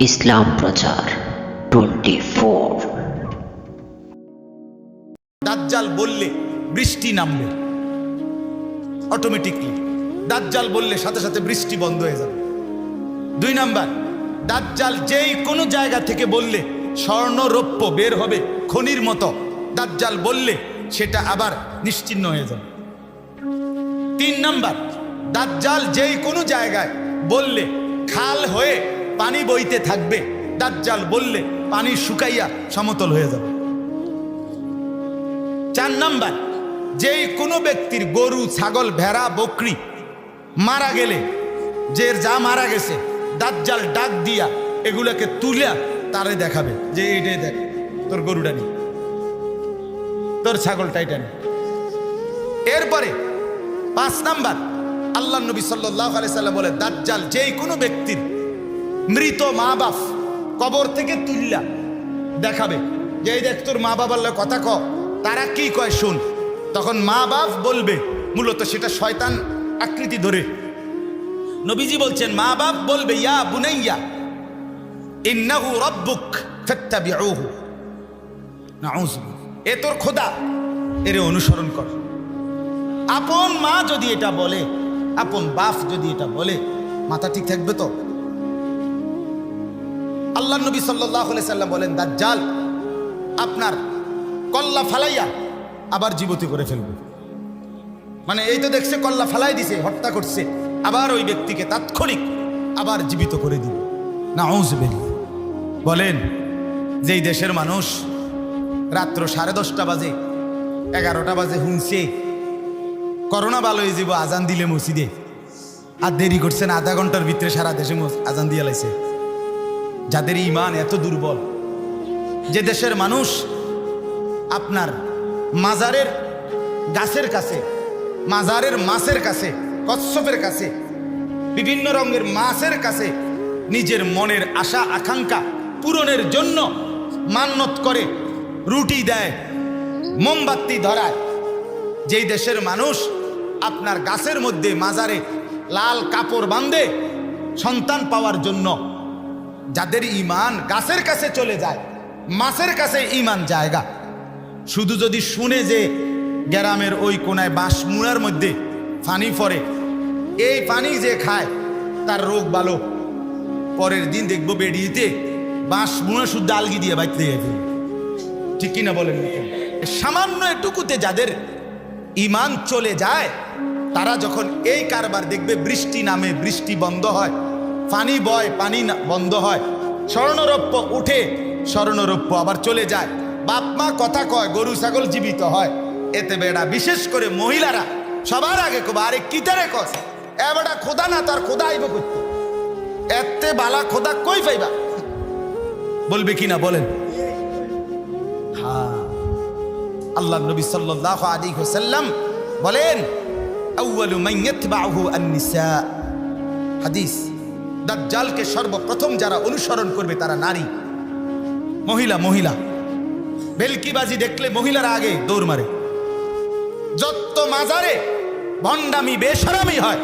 ইসলাম প্রচার 24। দাজ্জাল বললে বৃষ্টি নামবে অটোমেটিকলি। দাজ্জাল বললে সাথে সাথে বৃষ্টি বন্ধ হয়ে যাবে। 2 নাম্বার, দাজ্জাল যেই কোনো জায়গা থেকে বললে স্বর্ণ রৌপ্য বের হবে খনির মতো। দাজ্জাল বললে সেটা আবার নিশ্চিহ্ন হয়ে যাবে। 3 নাম্বার, দাজ্জাল যেই কোনো জায়গায় বললে খাল হয়ে পানি বইতে থাকবে। দাজ্জাল বললে পানি শুকাইয়া সমতল হয়ে যাবে। 4 নাম্বার, যেই কোনো ব্যক্তির গরু ছাগল ভেড়া বকরি মারা গেলে, যে যা মারা গেছে দাজ্জাল ডাক দিয়া এগুলোকে তুলিয়া তারে দেখাবে যে এইটাই দেখ, তোর গরুটা নি, তোর ছাগলটা এটা নি। এরপরে 5 নাম্বার, আল্লাহ নবী সাল্লাল্লাহু আলাইহি সাল্লাম বলে দাজ্জাল যেই কোনো ব্যক্তির মৃত মা বাপ কবর থেকে তুললা দেখাবে যে এই দেখ তোর মা বাবার কথা ক, তারা কি কয় শুন। তখন মা বাপ বলবে, মূলত সেটা শয়তান আকৃতি ধরে। নবীজি বলছেন মা বাপ বলবে ইয়া বুনাইয়া ইন্নাহু রাব্বুক ফাত্তাবিউহু, নাউযু, এ তোর খোদা, এর অনুসরণ কর। আপন মা যদি এটা বলে, আপন বাপ যদি এটা বলে, মাথা ঠিক থাকবে তো? আল্লাহ নবী সাল্লাল্লাহু আলাইহি সাল্লাম বলেন দাজ্জাল আপনার কল্লা ফালাইয়া আবার জীবিত করে ফেলবে। মানে এই তো দেখছে কল্লা ফালাই দিছে, হত্যা করছে, আবার ওই ব্যক্তিকে তাৎক্ষণিক আবার জীবিত করে দিবে। নাউযুবিল্লাহ। বলেন যেই দেশের মানুষ রাত্র 10:30 বাজে 11টা বাজে শুনছে করোনা ভালো হয়ে যাব আজান দিলে মসজিদে, আর দেরি করছেন আধা ঘন্টার ভিতরে সারা দেশে আজান দিয়ে লাইছে। যাদের ঈমান এত দুর্বল, যে দেশের মানুষ আপনার মাজারের গাছের কাছে, মাজারের মাছের কাছে, কচ্ছপের কাছে, বিভিন্ন রঙের মাছের কাছে নিজের মনের আশা আকাঙ্ক্ষা পূরণের জন্য মান্যত করে, রুটি দেয়, মোমবাতি ধরায়। যেই দেশের মানুষ আপনার গাছের মধ্যে মাজারে লাল কাপড় বাঁধে সন্তান পাওয়ার জন্য, যাদের ঈমান গাছের কাছে চলে যায়, মাছের কাছে ঈমান জায়গা। শুধু যদি শুনে যে গ্রামের ওই কোনায় বাঁশমুড়ার মধ্যে পানি পড়ে, এই পানি যে খায় তার রোগ ভালো, পরের দিন দেখবো বেরিয়েতে বাঁশমুড়া শুদ্ধ আলগি দিয়ে বাইতে যাবে। ঠিক কিনা বলেন? সামান্য এটুকুতে যাদের ঈমান চলে যায়, তারা যখন এই কারবার দেখবে বৃষ্টি নামে, বৃষ্টি বন্ধ হয়, পানি বয়, পানি বন্ধ হয়, স্বর্ণরৌপ্য উঠে, স্বর্ণরৌপ্য আবার চলে যায়, বাপ মা কথা কয়, গরু ছাগল জীবিত হয়, এতে বেড়া বিশেষ করে মহিলারা সবার আগে কবা আরে কিতারে কস এ বেটা খোদা না, তার খোদা আইব করতে, এতে বালা খোদা কই পাইবা, বলবে কিনা বলেন? হ্যাঁ, আল্লাহ নবী সাল্লাল্লাহু আলাইহি ওয়াসাল্লাম বলেন আউয়ালু মান ইয়াতবাউহু আন-নিসা। হাদিস, দাজ্জালকে সর্বপ্রথম যারা অনুসরণ করবে তারা নারী, মহিলা। মহিলা বেলকিবাজি দেখলে মহিলারা আগে দৌড় মারে। যত মাজারে ভণ্ডামি বেশরামি হয়,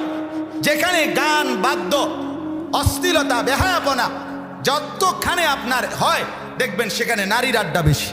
যেখানে গান বাদ্য অশ্লীলতা বেহায়াপনা যতখানে আপনার হয়, দেখবেন সেখানে নারীর আড্ডা বেশি।